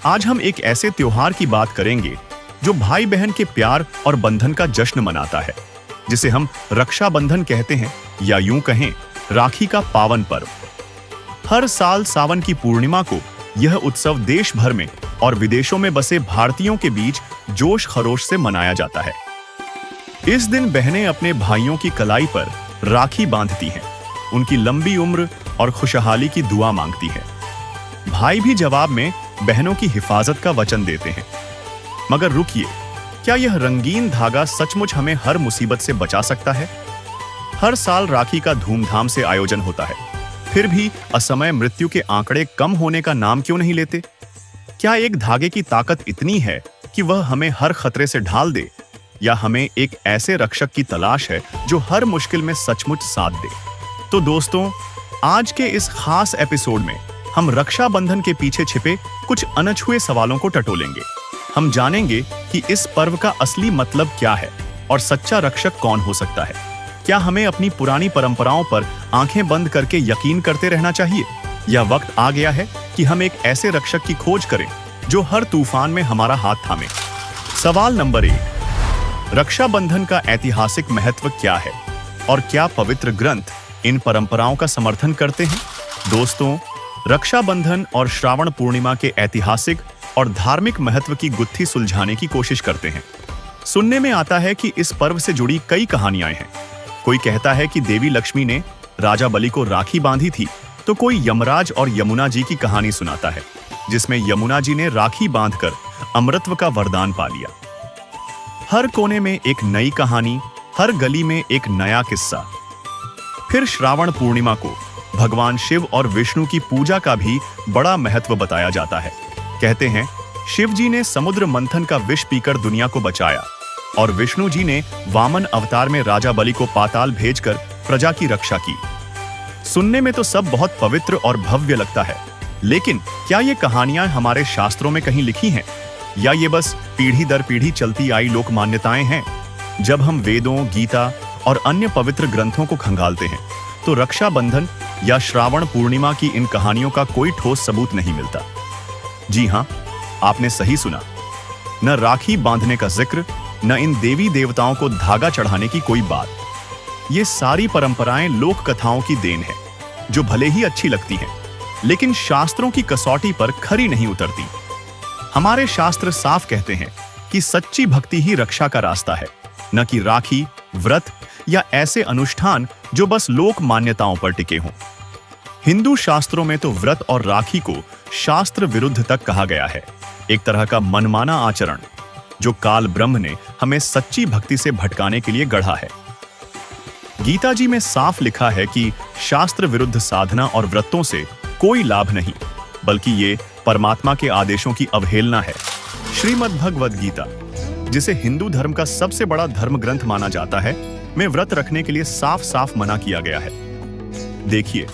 आज हम एक ऐसे त्योहार की बात करेंगे जो भाई बहन के प्यार और बंधन का जश्न मनाता है, जिसे हम रक्षाबंधन कहते हैं या यूं कहें राखी का पावन पर्व। हर साल सावन की पूर्णिमा को यह उत्सव देश भर में और विदेशों में बसे भारतीयों के बीच जोश खरोश से मनाया जाता है। इस दिन बहनें अपने भाइयों की कलाई पर राखी बांधती हैं, उनकी लंबी उम्र और खुशहाली की दुआ मांगती हैं। भाई भी जवाब में बहनों की हिफाजत का वचन देते हैं। मगर रुकिए, क्या यह रंगीन धागा सचमुच हमें हर मुसीबत से बचा सकता है? हर साल राखी का धूमधाम से आयोजन होता है, फिर भी असमय मृत्यु के आंकड़े कम होने का नाम क्यों नहीं लेते? क्या एक धागे की ताकत इतनी है कि वह हमें हर खतरे से ढाल दे, या हमें एक ऐसे रक्षक की तलाश है जो हर मुश्किल में सचमुच साथ दे? तो दोस्तों, आज के इस खास एपिसोड में हम रक्षाबंधन के पीछे छिपे कुछ अनछुए सवालों को टटोलेंगे। हम जानेंगे कि इस पर्व का असली मतलब क्या है और सच्चा रक्षक कौन हो सकता है। क्या हमें अपनी पुरानी परंपराओं पर आंखें बंद करके यकीन करते रहना चाहिए, या वक्त आ गया है कि हम एक ऐसे रक्षक की खोज करें जो हर तूफान में हमारा हाथ थामे? सवाल नंबर 1, रक्षाबंधन का ऐतिहासिक महत्व क्या है और क्या पवित्र ग्रंथ इन परंपराओं का समर्थन करते हैं? दोस्तों, रक्षाबंधन और श्रावण पूर्णिमा के ऐतिहासिक और धार्मिक महत्व की गुत्थी सुलझाने की कोशिश करते हैं। सुनने में आता है कि इस पर्व से जुड़ी कई कहानियां हैं। कोई कहता है कि देवी लक्ष्मी ने राजा बलि को राखी बांधी थी, तो कोई यमराज और यमुना जी की कहानी सुनाता है, जिसमें यमुना जी ने राखी बांधकर अमृतत्व का वरदान पा लिया। हर कोने में एक नई कहानी, हर गली में एक नया किस्सा। फिर श्रावण पूर्णिमा को भगवान शिव और विष्णु की पूजा का भी बड़ा महत्व बताया जाता है। कहते हैं, शिव जी ने समुद्र मंथन का विष पीकर दुनिया को बचाया और विष्णु जी ने वामन अवतार में राजा बलि को पाताल भेजकर प्रजा की रक्षा की। सुनने में तो सब बहुत पवित्र और भव्य लगता है, लेकिन क्या ये कहानियां हमारे शास्त्रों में कहीं लिखी हैं, या ये बस पीढ़ी दर पीढ़ी चलती आई लोक मान्यताएं हैं? जब हम वेदों, गीता और अन्य पवित्र ग्रंथों को खंगालते हैं, तो रक्षाबंधन या श्रावण पूर्णिमा की इन कहानियों का कोई ठोस सबूत नहीं मिलता। जी हां, आपने सही सुना। न राखी बांधने का जिक्र, न इन देवी देवताओं को धागा चढ़ाने की कोई बात। ये सारी परंपराएं लोक कथाओं की देन है, जो भले ही अच्छी लगती हैं, लेकिन शास्त्रों की कसौटी पर खरी नहीं उतरती। हमारे शास्त्र साफ कहते हैं कि सच्ची भक्ति ही रक्षा का रास्ता है, न कि राखी, व्रत या ऐसे अनुष्ठान जो बस लोक मान्यताओं पर टिके हों। हिंदू शास्त्रों में तो व्रत और राखी को शास्त्र विरुद्ध तक कहा गया है, एक तरह का मनमाना आचरण जो काल ब्रह्म ने हमें सच्ची भक्ति से भटकाने के लिए गढ़ा है। गीता जी में साफ लिखा है कि शास्त्र विरुद्ध साधना और व्रतों से कोई लाभ नहीं, बल्कि ये परमात्मा के आदेशों की अवहेलना है। श्रीमद् भगवद गीता, जिसे हिंदू धर्म का सबसे बड़ा धर्म ग्रंथ माना जाता है, में व्रत रखने के लिए साफ साफ मना किया गया है। देखिए,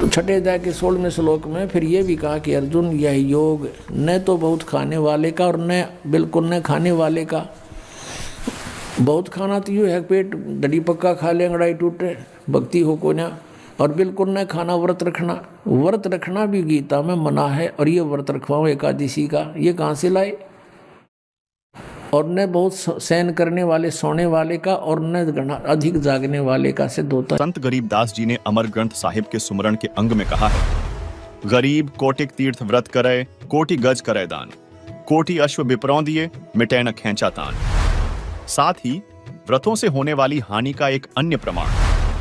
तो छठे अध्याय के 16वें श्लोक में फिर ये भी कहा कि अर्जुन, यह योग न तो बहुत खाने वाले का और न बिल्कुल न खाने वाले का। बहुत खाना तो यूँ है, पेट दड़ी पक्का खा ले, अंगड़ाई टूटे, भक्ति हो को ना। और बिल्कुल न खाना, व्रत रखना। व्रत रखना भी गीता में मना है, और ये व्रत रखवाओ एकादशी का, ये कहाँ से लाए? और न बहुत सहन करने वाले, सोने वाले का, और न अधिक जागने वाले का सिद्ध होता है। संत गरीबदास जी ने अमर ग्रंथ साहिब के सुमरण के अंग में कहा है, गरीब कोटिक तीर्थ व्रत करे, कोटि गज करे दान, कोटि अश्व विप्रौं दिए, मिटे न खैंचा तान। साथ ही व्रतों से होने वाली हानि का एक अन्य प्रमाण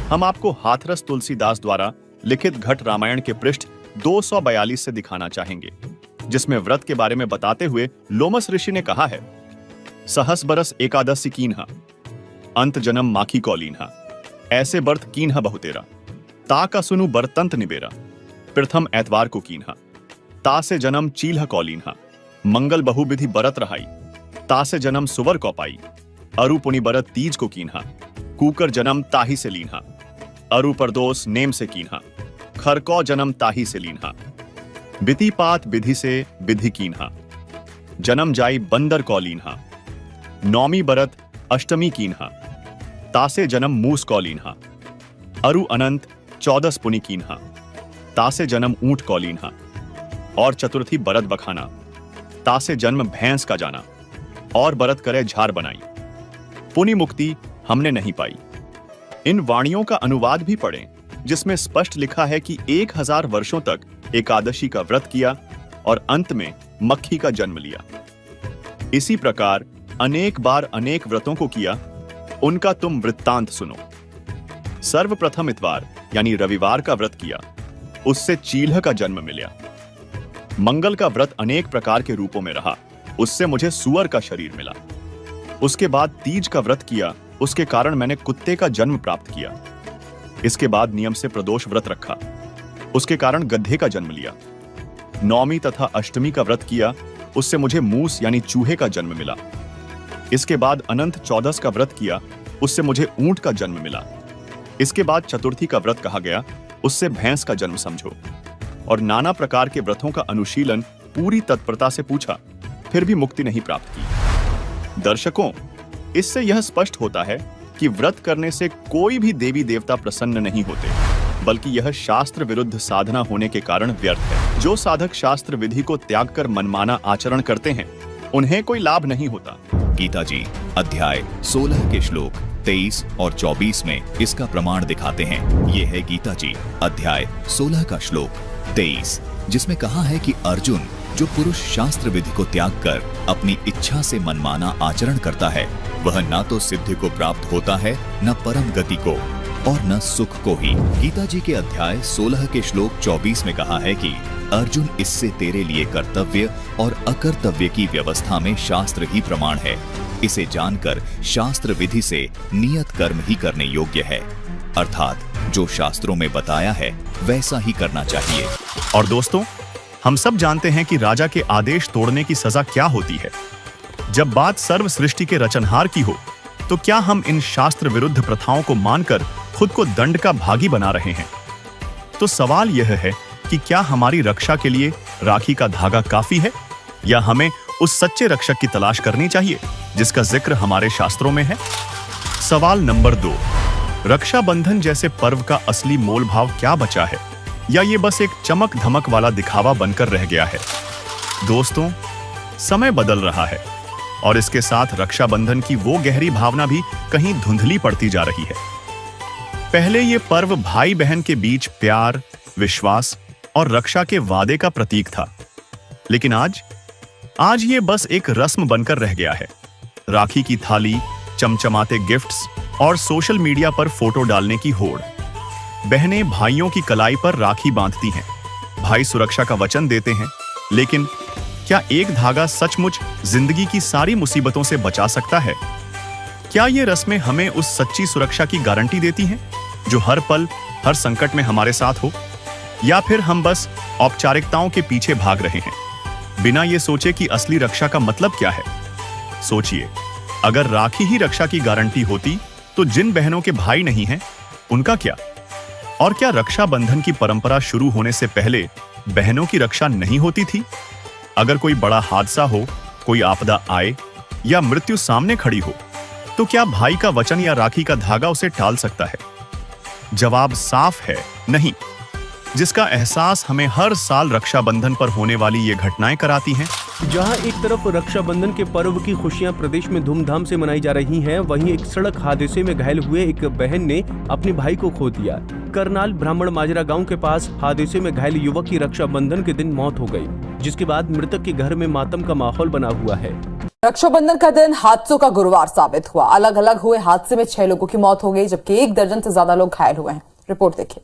हम आपको हाथरस तुलसीदास द्वारा लिखित घट रामायण के पृष्ठ 242 से दिखाना चाहेंगे, जिसमें व्रत के बारे में बताते हुए लोमस ऋषि ने कहा है, सहस बरस एकादशी कीन्हा, अंत जन्म माखी कौलीन्हा, ऐसे बर्थ कीन्हा बहुतेरा, ता का सुनु बरतंत निबेरा, प्रथम एतवार को कीन्हा, ता से जन्म चील्हा कौलीन्हा, मंगल बहुविधि बरत रहाई, ता से जन्म सुवर कौपाई, अरु पुनि बरत तीज को कीन्हा, कूकर जन्म ताही से लीन्हा, अरु परदोस नेम से कीन्हा, खरकौ जन्म ताही से लीन्हा, बितिपात विधि से विधि कीन्हा, जन्म जाई बंदर कौलीन्हा, नौमी बरत अष्टमी कीन्हा, तासे जन्म मूस कौलीन्हा, अरु अनंत 14 पुनि कीन्हा, तासे जन्म ऊंट कौलीन्हा, और चतुर्थी बरत बखाना, तासे जन्म भैंस का जाना, और बरत करे झार बनाई। पुनि मुक्ति हमने नहीं पाई। इन वाणियों का अनुवाद भी पढ़ें, जिसमें स्पष्ट लिखा है कि 1000 वर्षों तक एकादशी का व्रत किया और अंत में मक्खी का जन्म लिया। इसी प्रकार अनेक बार अनेक व्रतों को किया, उनका तुम वृत्तांत सुनो। सर्वप्रथम इतवार यानी रविवार का व्रत किया, उससे चील्ह का जन्म मिला। मंगल का व्रत अनेक प्रकार के रूपों में रहा, उससे मुझे सुअर का शरीर मिला। उसके बाद तीज का व्रत किया, उसके कारण मैंने कुत्ते का जन्म प्राप्त किया। इसके बाद नियम से प्रदोष व्रत रखा, उसके कारण गधे का जन्म लिया। नौमी तथा अष्टमी का व्रत किया, उससे मुझे मूस यानी चूहे का जन्म मिला। इसके बाद अनंत चौदस का व्रत किया, उससे मुझे ऊंट का जन्म मिला। इसके बाद चतुर्थी का व्रत कहा गया, उससे भैंस का जन्म समझो। और नाना प्रकार के व्रतों का अनुशीलन पूरी तत्परता से पूछा, फिर भी मुक्ति नहीं प्राप्त की। दर्शकों, इससे यह स्पष्ट होता है कि व्रत करने से कोई भी देवी देवता प्रसन्न नहीं होते, बल्कि यह शास्त्र विरुद्ध साधना होने के कारण व्यर्थ है। जो साधक शास्त्र विधि को त्याग कर मनमाना आचरण करते हैं, उन्हें कोई लाभ नहीं होता। गीता जी अध्याय 16 के श्लोक 23 और 24 में इसका प्रमाण दिखाते हैं। ये है गीता जी अध्याय 16 का श्लोक 23, जिसमें कहा है कि अर्जुन, जो पुरुष शास्त्र विधि को त्याग कर अपनी इच्छा से मनमाना आचरण करता है, वह न तो सिद्धि को प्राप्त होता है, न परम गति को, और न सुख को ही। गीता जी के अध्याय 16 के श्लोक 24 में कहा है कि अर्जुन, इससे तेरे लिए कर्तव्य और अकर्तव्य की व्यवस्था में शास्त्र ही प्रमाण है। इसे जानकर शास्त्र विधि से नियत कर्म ही करने योग्य है, अर्थात जो शास्त्रों में बताया है वैसा ही करना चाहिए। और दोस्तों, हम सब जानते हैं कि राजा के आदेश तोड़ने की सजा क्या होती है। जब बात सर्व सृष्टि के रचनहार की हो, तो क्या हम इन शास्त्र विरुद्ध प्रथाओं को मानकर खुद को दंड का भागी बना रहे हैं? तो सवाल यह है कि क्या हमारी रक्षा के लिए राखी का धागा काफी है, या हमें उस सच्चे रक्षक की तलाश करनी चाहिए जिसका जिक्र हमारे शास्त्रों में है? सवाल नंबर 2, रक्षाबंधन जैसे पर्व का असली मोल भाव क्या बचा है, या ये बस एक चमक धमक वाला दिखावा बनकर रह गया है? दोस्तों, समय बदल रहा है और इसके साथ रक्षाबंधन की वो गहरी भावना भी कहीं धुंधली पड़ती जा रही है। पहले ये पर्व भाई बहन के बीच प्यार, विश्वास और रक्षा के वादे का प्रतीक था, लेकिन आज ये बस एक रस्म बनकर रह गया है। राखी की थाली, चमचमाते गिफ्ट्स और सोशल मीडिया पर फोटो डालने की होड़। बहनें भाइयों की कलाई पर राखी बांधती हैं, भाई सुरक्षा का वचन देते हैं, लेकिन क्या एक धागा सचमुच जिंदगी की सारी मुसीबतों से बचा सकता है? क्या ये रस्में हमें उस सच्ची सुरक्षा की गारंटी देती हैं जो हर पल, हर संकट में हमारे साथ हो? या फिर हम बस औपचारिकताओं के पीछे भाग रहे हैं, बिना ये सोचे कि असली रक्षा का मतलब क्या है? सोचिए, अगर राखी ही रक्षा की गारंटी होती, तो जिन बहनों के भाई नहीं हैं, उनका क्या? और क्या रक्षाबंधन की परंपरा शुरू होने से पहले बहनों की रक्षा नहीं होती थी? अगर कोई बड़ा हादसा हो, कोई आपदा आए या मृत्यु सामने खड़ी हो, तो क्या भाई का वचन या राखी का धागा उसे टाल सकता है? जवाब साफ है, नहीं। जिसका एहसास हमें हर साल रक्षाबंधन पर होने वाली ये घटनाएं कराती हैं। जहां एक तरफ रक्षाबंधन के पर्व की खुशियां प्रदेश में धूमधाम से मनाई जा रही हैं, वहीं एक सड़क हादसे में घायल हुए एक बहन ने अपने भाई को खो दिया। करनाल ब्राह्मण माजरा गांव के पास हादसे में घायल युवक की रक्षाबंधन के दिन मौत हो गई, जिसके बाद मृतक के घर में मातम का माहौल बना हुआ है। रक्षाबंधन का दिन हादसों का गुरुवार साबित हुआ। अलग अलग हुए हादसे में 6 लोगों की मौत हो गई, जबकि 1 दर्जन से ज्यादा लोग घायल हुए हैं। रिपोर्ट देखिए।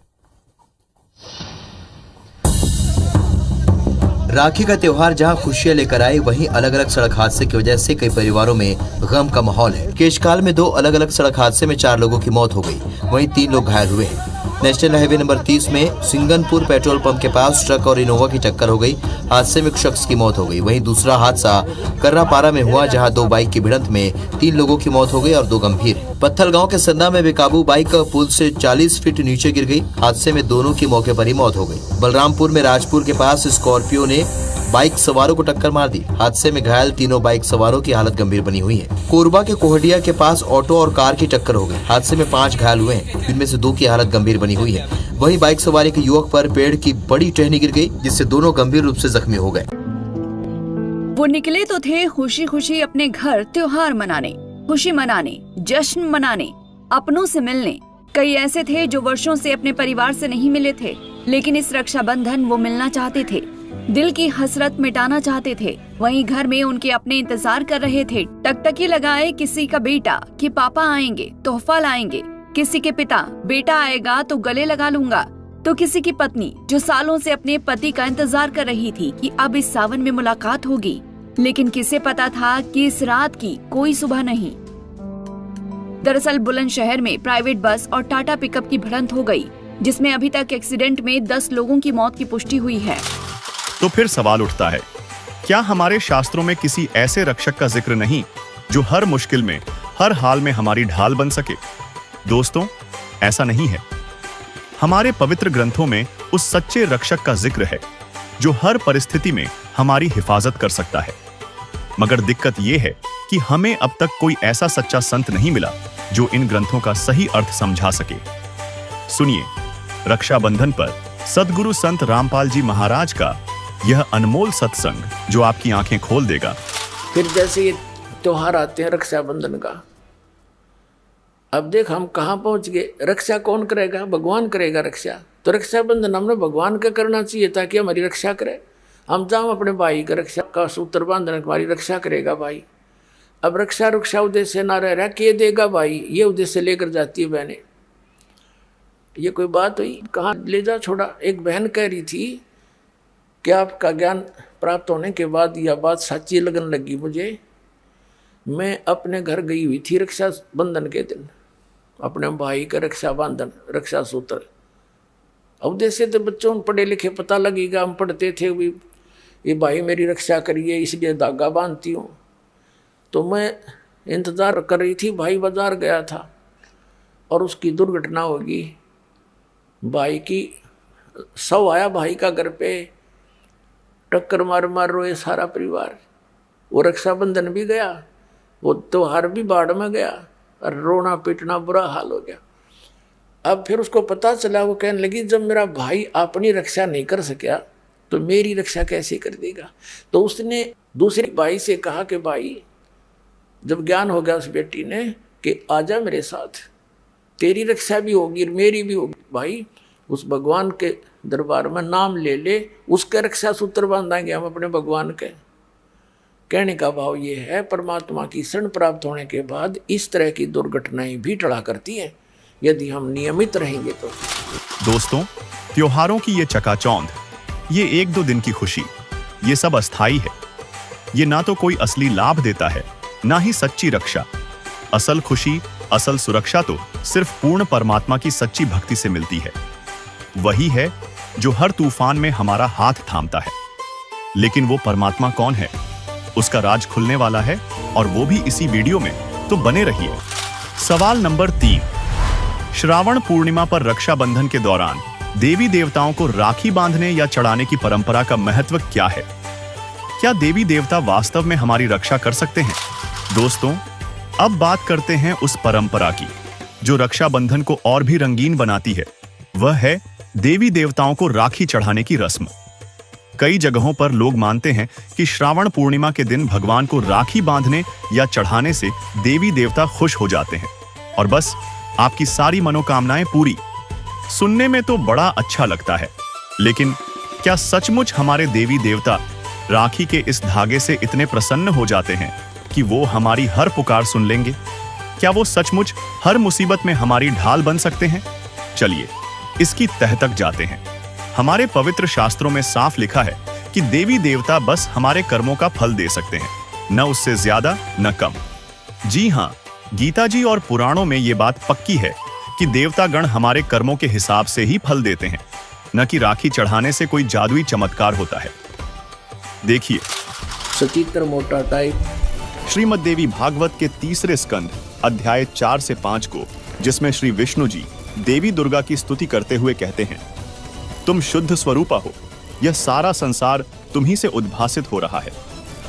राखी का त्योहार जहां खुशियां लेकर आए, वहीं अलग अलग सड़क हादसे की वजह से कई परिवारों में गम का माहौल है। केशकाल में 2 अलग अलग सड़क हादसे में 4 लोगों की मौत हो गई, वहीं 3 लोग घायल हुए हैं। नेशनल हाईवे नंबर 30 में सिंगनपुर पेट्रोल पंप के पास ट्रक और इनोवा की टक्कर हो गई। हादसे में एक शख्स की मौत हो गई। वहीं दूसरा हादसा कर्रापारा में हुआ, जहां 2 बाइक की भिड़ंत में 3 लोगों की मौत हो गई और 2 गंभीर। पत्थल गांव के सन्ना में बेकाबू बाइक पुल से 40 फीट नीचे गिर गई। हादसे में दोनों की मौके पर ही मौत हो गई। बलरामपुर में राजपुर के पास स्कॉर्पियो ने बाइक सवारों को टक्कर मार दी। हादसे में घायल तीनों बाइक सवारों की हालत गंभीर बनी हुई है। कोरबा के कोहडिया के पास ऑटो और कार की टक्कर हो गई। हादसे में 5 घायल हुए हैं, जिनमें से 2 की हालत गंभीर बनी हुई है। वहीं बाइक सवारी के युवक पर पेड़ की बड़ी टहनी गिर गई, जिससे दोनों गंभीर रूप से जख्मी हो गए। वो निकले तो थे खुशी खुशी अपने घर त्योहार मनाने, खुशी मनाने, जश्न मनाने, अपनों से मिलने। कई ऐसे थे जो वर्षों से अपने परिवार से नहीं मिले थे, लेकिन इस रक्षाबंधन वो मिलना चाहते थे, दिल की हसरत मिटाना चाहते थे। वहीं घर में उनके अपने इंतजार कर रहे थे, टकटकी लगाए किसी का बेटा कि पापा आएंगे, तोहफा लाएंगे। किसी के पिता, बेटा आएगा तो गले लगा लूंगा। तो किसी की पत्नी जो सालों से अपने पति का इंतजार कर रही थी कि अब इस सावन में मुलाकात होगी, लेकिन किसे पता था कि इस रात की कोई सुबह नहीं। दरअसल बुलंदशहर में प्राइवेट बस और टाटा पिकअप की भिड़ंत हो गई, जिसमें अभी तक एक्सीडेंट में 10 लोगों की मौत की पुष्टि हुई है। तो फिर सवाल उठता है, क्या हमारे शास्त्रों में किसी ऐसे रक्षक का जिक्र नहीं जो हर मुश्किल में, हर हाल में हमारी ढाल बन सके? दोस्तों, ऐसा नहीं है। हमारे पवित्र ग्रंथों में उस सच्चे रक्षक का जिक्र है जो हर परिस्थिति में हमारी हिफाजत कर सकता है। मगर दिक्कत यह है कि हमें अब तक कोई ऐसा सच्चा संत नहीं मिला जो इन ग्रंथों का सही अर्थ समझा सके। सुनिए रक्षाबंधन पर सद्गुरु संत रामपाल जी महाराज का यह अनमोल सत्संग जो आपकी आंखें खोल देगा। फिर जैसे ये त्योहार आते हैं रक्षाबंधन का, अब देख हम कहाँ पहुंच गए। रक्षा कौन करेगा? भगवान करेगा रक्षा। तो रक्षाबंधन हमने भगवान का करना चाहिए ताकि हमारी रक्षा करे। हम जाओ अपने भाई का रक्षा का सूत्र बांधने, हमारी रक्षा करेगा भाई। अब रक्षा उद्देश्य ना रह रहा कि ये देगा भाई, ये उद्देश्य लेकर जाती है बहनें। ये कोई बात हुई? कहाँ ले जा छोड़ा। एक बहन कह रही थी कि आपका ज्ञान प्राप्त होने के बाद यह बात सच्ची लगने लगी मुझे। मैं अपने घर गई हुई थी रक्षा बंधन के दिन, अपने भाई का रक्षा बंधन, रक्षा सूत्र। उद्देश्य तो बच्चों पढ़े लिखे पता लगेगा, हम पढ़ते थे भी ये भाई मेरी रक्षा करिए इसलिए धागा बांधती हूँ। तो मैं इंतज़ार कर रही थी, भाई बाजार गया था और उसकी दुर्घटना होगी। भाई की शव आया भाई का घर पे, टक्कर मार रोए सारा परिवार। वो रक्षाबंधन भी गया, वो त्योहार भी बाढ़ में गया और रोना पीटना बुरा हाल हो गया। अब फिर उसको पता चला, वो कहने लगी जब मेरा भाई अपनी रक्षा नहीं कर सका तो मेरी रक्षा कैसे कर देगा। तो उसने दूसरे भाई से कहा कि भाई, जब ज्ञान हो गया उस बेटी ने कि आजा मेरे साथ, तेरी रक्षा भी होगी मेरी भी होगी। भाई उस भगवान के दरबार में नाम ले ले, उसके रक्षा सूत्र बांधेंगे हम अपने भगवान के। कहने का भाव ये है, परमात्मा की शरण प्राप्त होने के बाद इस तरह की दुर्घटनाएं भी टला करती हैं यदि हम नियमित रहेंगे तो। दोस्तों, त्योहारों की ये चकाचौंध, ये 1-2 दिन की खुशी, ये सब अस्थाई है। ये ना तो कोई असली लाभ देता है, ना ही सच्ची रक्षा। असल खुशी, असल सुरक्षा तो सिर्फ पूर्ण परमात्मा की सच्ची भक्ति से मिलती है। वही है जो हर तूफान में हमारा हाथ थामता है। लेकिन वो परमात्मा कौन है? उसका राज खुलने वाला है और वो भी इसी वीडियो में, तो बने रहिए। सवाल नंबर 3, श्रावण पूर्णिमा पर रक्षाबंधन के दौरान देवी देवताओं को राखी बांधने या चढ़ाने की परंपरा का महत्व क्या है? क्या देवी देवता वास्तव में हमारी रक्षा कर सकते हैं? दोस्तों, अब बात करते हैं उस परंपरा की जो रक्षाबंधन को और भी रंगीन बनाती है। वह है देवी देवताओं को राखी चढ़ाने की रस्म। कई जगहों पर लोग मानते हैं कि श्रावण पूर्णिमा के दिन भगवान को राखी बांधने या चढ़ाने से देवी देवता खुश हो जाते हैं और बस आपकी सारी मनोकामनाएं पूरी। सुनने में तो बड़ा अच्छा लगता है, लेकिन क्या सचमुच हमारे देवी देवता राखी के इस धागे से इतने प्रसन्न हो जाते हैं कि वो हमारी हर पुकार सुन लेंगे? क्या वो सचमुच हर मुसीबत में हमारी ढाल बन सकते हैं? चलिए इसकी तह तक जाते हैं। हमारे पवित्र शास्त्रों में साफ लिखा है कि देवी देवता बस हमारे कर्मों का फल दे सकते हैं, न उससे ज्यादा न कम। जी हाँ, गीता जी और पुराणों में ये बात पक्की है कि देवतागण हमारे कर्मों के हिसाब से ही फल देते हैं, न कि राखी चढ़ाने से कोई जादुई चमत्कार होता है। देखिए सचित्र मोटा टाइप श्रीमद् देवी भागवत के 3 स्कंद अध्याय 4 से 5 को, जिसमें श्री विष्णु जी देवी दुर्गा की स्तुति करते हुए कहते हैं, तुम शुद्ध स्वरूपा हो, यह सारा संसार तुम्ही से उद्भासित हो रहा है।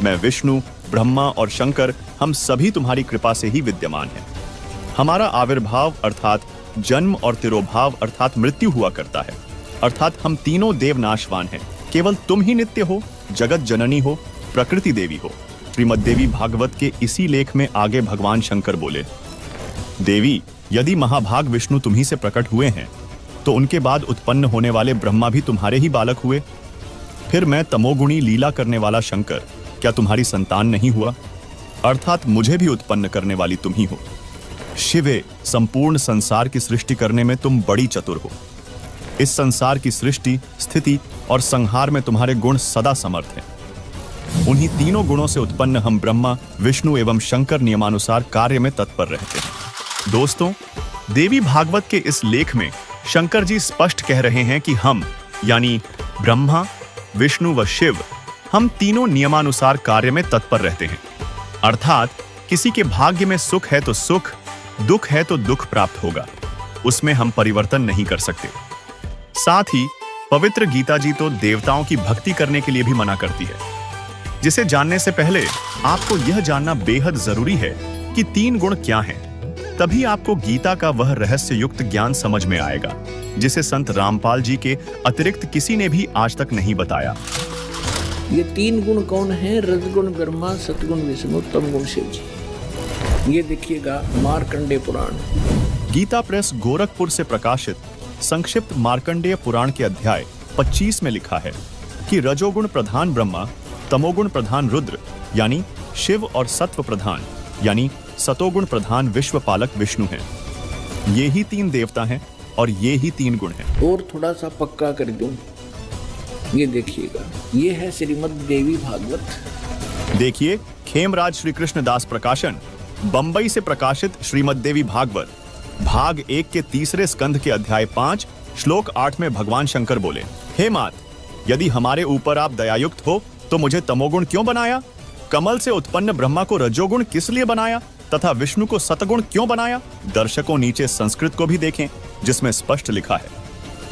मैं विष्णु, ब्रह्मा और शंकर, हम सभी तुम्हारी कृपा से ही विद्यमान हैं। हमारा आविर्भाव अर्थात जन्म और तिरोभाव अर्थात मृत्यु हुआ करता है, अर्थात हम तीनों देव नाशवान हैं। केवल तुम ही नित्य हो, जगत जननी हो, प्रकृति देवी हो। श्रीमद्देवी भागवत के इसी लेख में आगे भगवान शंकर बोले, देवी, यदि महाभाग विष्णु तुम्ही से प्रकट हुए हैं तो उनके बाद उत्पन्न होने वाले ब्रह्मा भी तुम्हारे ही बालक हुए। फिर मैं तमोगुणी लीला करने वाला शंकर क्या तुम्हारी संतान नहीं हुआ? अर्थात मुझे भी उत्पन्न करने वाली तुम ही हो। शिवे, संपूर्ण संसार की सृष्टि करने में तुम बड़ी चतुर हो। इस संसार की सृष्टि, स्थिति और संहार में तुम्हारे गुण सदा समर्थ हैं। उन्हीं तीनों गुणों से उत्पन्न हम ब्रह्मा, विष्णु एवं शंकर नियमानुसार कार्य में तत्पर रहते हैं। दोस्तों, देवी भागवत के इस लेख में शंकर जी स्पष्ट कह रहे हैं कि हम यानी ब्रह्मा, विष्णु व शिव, हम तीनों नियमानुसार कार्य में तत्पर रहते हैं। अर्थात किसी के भाग्य में सुख है तो सुख, दुख है तो दुख प्राप्त होगा, उसमें हम परिवर्तन नहीं कर सकते। साथ ही पवित्र गीता जी तो देवताओं की भक्ति करने के लिए भी मना करती है, जिसे जानने से पहले आपको यह जानना बेहद जरूरी है कि तीन गुण क्या हैं। तभी आपको गीता का वह रहस्य युक्त ज्ञान समझ में आएगा, जिसे संत रामपाल जी के अतिरिक्त किसी ने भी आज तक नहीं बताया। ये तीन गुण कौन है? रजगुण ब्रह्मा, सतगुण विष्णु, तमगुण शिव जी। ये देखिएगा मार्कंडेय पुराण। गीता प्रेस गोरखपुर से प्रकाशित संक्षिप्त मार्कंडेय पुराण के अध्याय 25 में लिखा है कि रजोगुण प्रधान ब्रह्मा, तमोगुण प्रधान रुद्र यानी शिव और सत्व प्रधान यानी सतोगुण प्रधान विश्वपालक विष्णु हैं। ये ही तीन देवता हैं और ये ही तीन गुण हैं। और थोड़ा सा पक्का कर दूं, ये देखिएगा, ये है श्रीमद् देवी भागवत। देखिए, खेमराज श्री कृष्ण दास प्रकाशन, बंबई से प्रकाशित श्रीमद् देवी भागवत भाग 1 के तीसरे स्कंध के अध्याय 5 श्लोक 8 में भगवान शंकर बोले, हे मात, यदि हमारे ऊपर आप दयायुक्त हो तो मुझे तमोगुण क्यों बनाया? कमल से उत्पन्न ब्रह्मा को रजोगुण किस लिए बनाया तथा विष्णु को सतगुण क्यों बनाया? दर्शकों, नीचे संस्कृत को भी देखें, जिसमें स्पष्ट लिखा है,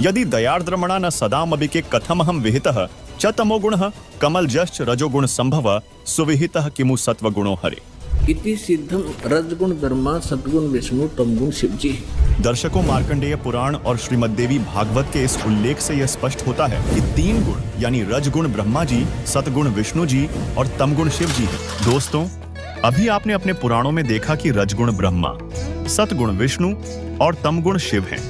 यदि दयार्द्रमणा न सदामबिके कथमहं विहितः च तमोगुणः कमलजश्च रजोगुण संभव सुविहितः किमु सत्वगुणो हरे। इति सिद्धम रजगुण ब्रह्मा, सतगुण विष्णु, तमगुण शिव जी। दर्शकों, मार्कंडेय पुराण और श्रीमद्देवी भागवत के इस उल्लेख से यह स्पष्ट होता है कि तीन गुण यानी रजगुण ब्रह्मा जी, सतगुण विष्णु जी और तमगुण शिव जी हैं। दोस्तों, अभी आपने अपने पुराणों में देखा कि रजगुण ब्रह्मा, सतगुण विष्णु और तमगुण शिव हैं।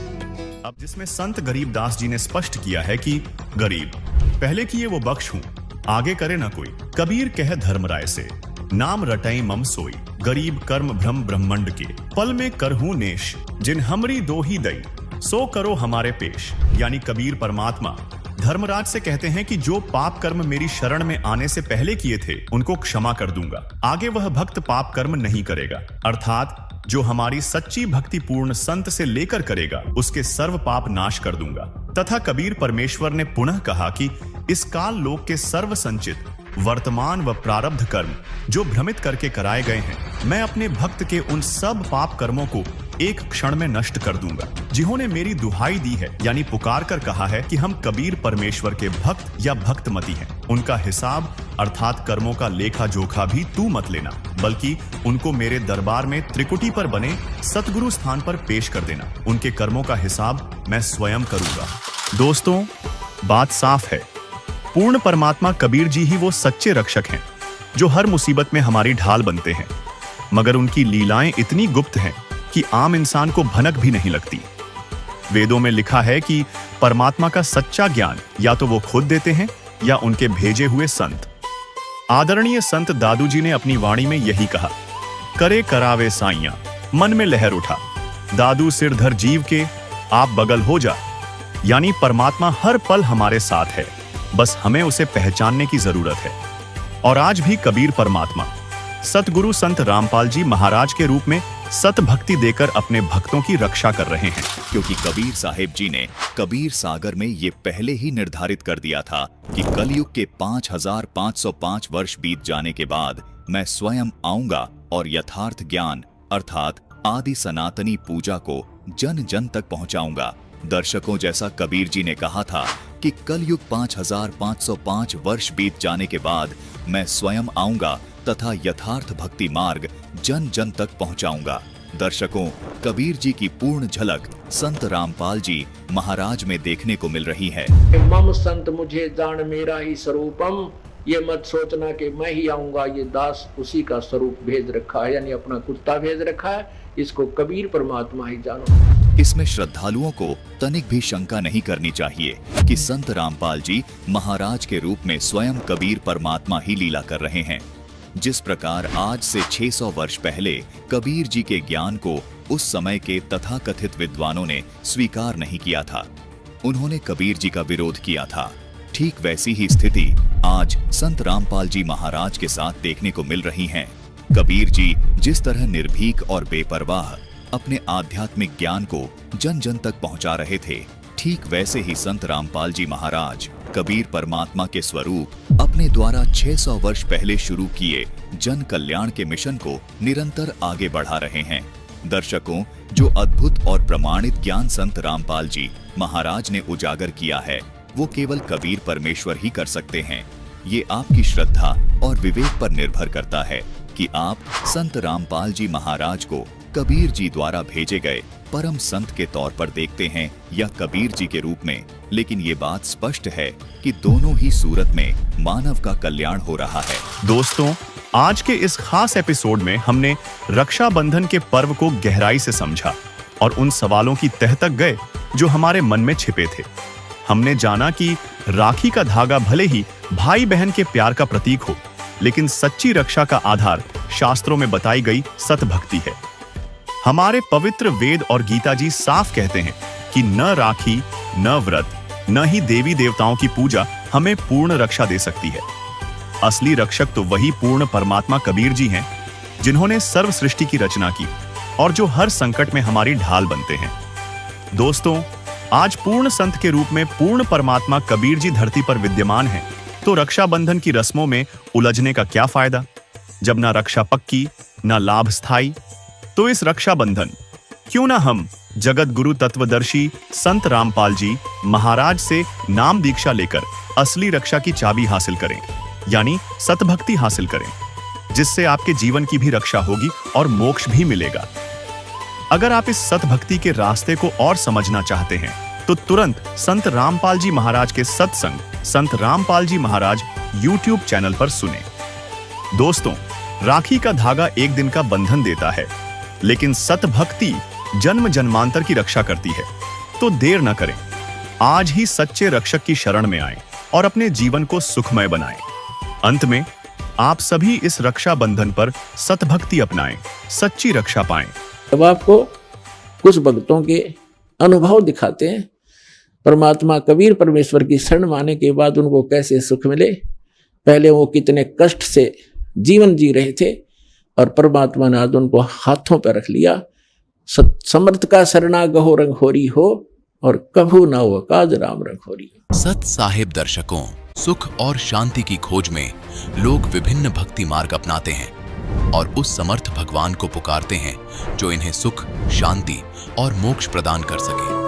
अब जिसमें संत गरीबदास जी ने स्पष्ट किया है कि गरीब पहले किए वो बख्श हूं, आगे करे ना कोई। कबीर कह धर्मराय से, नाम रटई मम सोई, गरीब कर्म भ्रम ब्रह्मंड के, पल में करहूं नेश, जिन हमरी दो ही दई, सो करो हमारे पेश। यानी कबीर परमात्मा धर्मराज से कहते हैं कि जो पाप कर्म मेरी शरण में आने से पहले किए थे उनको क्षमा कर दूंगा, आगे वह भक्त पाप कर्म नहीं करेगा। अर्थात जो हमारी सच्ची भक्ति पूर्ण संत से लेकर करेगा उसके सर्व पाप नाश कर दूंगा। तथा कबीर परमेश्वर ने पुनः कहा कि इस काल लोक के सर्व संचित वर्तमान व प्रारब्ध कर्म जो भ्रमित करके कराए गए हैं, मैं अपने भक्त के उन सब पाप कर्मों को एक क्षण में नष्ट कर दूंगा। जिन्होंने मेरी दुहाई दी है यानी पुकार कर कहा है कि हम कबीर परमेश्वर के भक्त या भक्तमती हैं, उनका हिसाब अर्थात कर्मों का लेखा जोखा भी तू मत लेना, बल्कि उनको मेरे दरबार में त्रिकुटी पर बने सतगुरु स्थान पर पेश कर देना। उनके कर्मों का हिसाब मैं स्वयं करूंगा। दोस्तों, बात साफ है, पूर्ण परमात्मा कबीर जी ही वो सच्चे रक्षक हैं जो हर मुसीबत में हमारी ढाल बनते हैं, मगर उनकी लीलाएं इतनी गुप्त हैं कि आम इंसान को भनक भी नहीं लगती। वेदों में लिखा है कि परमात्मा का सच्चा ज्ञान या तो वो खुद देते हैं या उनके भेजे हुए संत। आदरणीय संत दादू जी ने अपनी वाणी में यही कहा, करे करावे साइया, मन में लहर उठा, दादू सिरधर जीव के, आप बगल हो जा। यानी परमात्मा हर पल हमारे साथ है, बस हमें उसे पहचानने की जरूरत है। और आज भी कबीर परमात्मा सतगुरु संत रामपाल जी महाराज के रूप में सत भक्ति देकर अपने भक्तों की रक्षा कर रहे हैं, क्योंकि कबीर साहिब जी ने कबीर सागर में ये पहले ही निर्धारित कर दिया था कि कलयुग के 5505 वर्ष बीत जाने के बाद मैं स्वयं आऊंगा और यथार्थ ज्ञान अर्थात आदि सनातनी पूजा को जन जन तक पहुंचाऊंगा। दर्शकों, जैसा कबीर जी ने कहा था कि कलयुग 5505 वर्ष बीत जाने के बाद मैं स्वयं आऊंगा तथा यथार्थ भक्ति मार्ग जन जन तक पहुंचाऊंगा। दर्शकों, कबीर जी की पूर्ण झलक संत रामपाल जी महाराज में देखने को मिल रही है। मम संत मुझे जान मेरा ही स्वरूपम, ये मत सोचना कि मैं ही आऊंगा, ये दास उसी का स्वरूप भेज रखा है, यानी अपना कुत्ता भेज रखा है, इसको कबीर परमात्मा ही जानो। इसमें श्रद्धालुओं को तनिक भी शंका नहीं करनी चाहिए कि संत रामपाल जी महाराज के रूप में स्वयं कबीर परमात्मा ही लीला कर रहे हैं। जिस प्रकार आज से 600 वर्ष पहले कबीर जी के ज्ञान को उस समय के तथाकथित विद्वानों ने स्वीकार नहीं किया था, उन्होंने कबीर जी का विरोध किया था, ठीक वैसी ही स्थिति आज संत रामपाल जी महाराज के साथ देखने को मिल रही है। कबीर जी जिस तरह निर्भीक और बेपरवाह अपने आध्यात्मिक ज्ञान को जन जन तक पहुंचा रहे थे, ठीक वैसे ही संत रामपाल जी महाराज कबीर परमात्मा के स्वरूप अपने द्वारा 600 वर्ष पहले शुरू किए जन कल्याण के मिशन को निरंतर आगे बढ़ा रहे हैं। दर्शकों, जो अद्भुत और प्रमाणित ज्ञान संत रामपाल जी महाराज ने उजागर किया है, वो केवल कबीर परमेश्वर ही कर सकते हैं। ये आपकी श्रद्धा और विवेक पर निर्भर करता है कि आप संत रामपाल जी महाराज को कबीर जी द्वारा भेजे गए परम संत के तौर पर देखते हैं या कबीर जी के रूप में। लेकिन ये बात स्पष्ट है कि दोनों ही सूरत में मानव का कल्याण हो रहा है। दोस्तों, आज के इस खास एपिसोड में हमने रक्षाबंधन के पर्व को गहराई से समझा और उन सवालों की तह तक गए जो हमारे मन में छिपे थे। हमने जाना कि राखी का धागा भले ही भाई बहन के प्यार का प्रतीक हो, लेकिन सच्ची रक्षा का आधार शास्त्रों में बताई गई सतभक्ति है। हमारे पवित्र वेद और गीता जी साफ कहते हैं कि न राखी, न व्रत, न ही देवी देवताओं की पूजा हमें पूर्ण रक्षा दे सकती है। असली रक्षक तो वही पूर्ण परमात्मा कबीर जी हैं, जिन्होंने सर्व सृष्टि की रचना की और जो हर संकट में हमारी ढाल बनते हैं। दोस्तों, आज पूर्ण संत के रूप में पूर्ण परमात्मा कबीर जी धरती पर विद्यमान हैं, तो रक्षाबंधन की रस्मों में उलझने का क्या फायदा, जब ना रक्षा पक्की ना लाभ स्थायी। तो इस रक्षाबंधन क्यों ना हम जगत गुरु तत्वदर्शी संत रामपाल जी महाराज से नाम दीक्षा लेकर असली रक्षा की चाबी हासिल करें, यानी सतभक्ति हासिल करें, जिससे आपके जीवन की भी रक्षा होगी और मोक्ष भी मिलेगा। अगर आप इस सतभक्ति के रास्ते को और समझना चाहते हैं तो तुरंत संत रामपाल जी महाराज के सत्संग संत रामपाल जी महाराज YouTube चैनल पर सुने। दोस्तों, राखी का धागा एक दिन का बंधन देता है, लेकिन सतभक्ति जन्म जन्मांतर की रक्षा करती है। तो देर न करें, आज ही सच्चे रक्षक की शरण में आएं और अपने जीवन को सुखमय बनाएं। अंत में आप सभी इस रक्षा बंधन पर सतभक्ति अपनाएं, सच्ची रक्षा पाएं। अब आपको कुछ भक्तों के अनुभव दिखाते हैं, परमात्मा कबीर परमेश्वर की शरण माने के बाद उनको कैसे सुख मिले। पहले वो कितने कष्ट से जीवन जी रहे थे और परमात्मा ने आज उनको हाथों पर रख लिया। समर्थ का शरणा गहो रंग होरी हो और कभू ना हो काज राम रंग होरी। सत साहिब दर्शकों, सुख और शांति की खोज में लोग विभिन्न भक्ति मार्ग अपनाते हैं और उस समर्थ भगवान को पुकारते हैं जो इन्हें सुख, शांति और मोक्ष प्रदान कर सके।